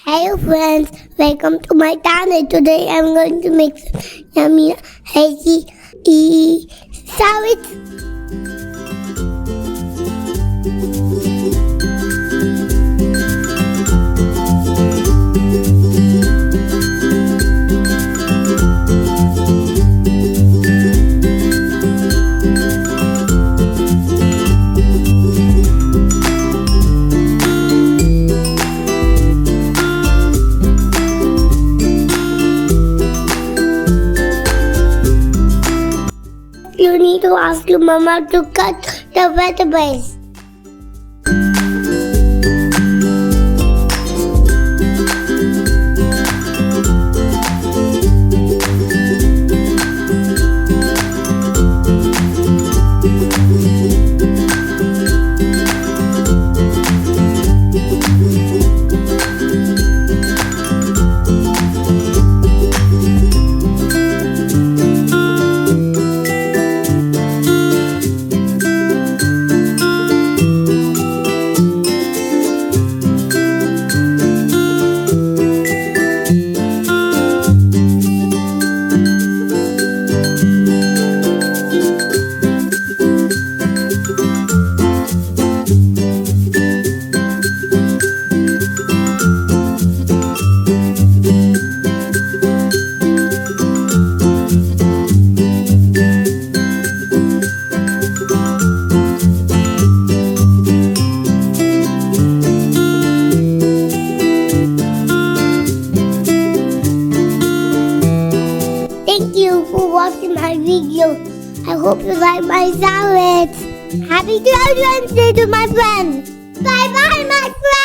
Hello friends, welcome to my channel. Today I'm going to make some yummy healthy salads. You need to ask your mama to cut the vegetables. Thank you for watching my video. I hope you like my salads. Happy Children's Day to my friends. Bye bye, my friends.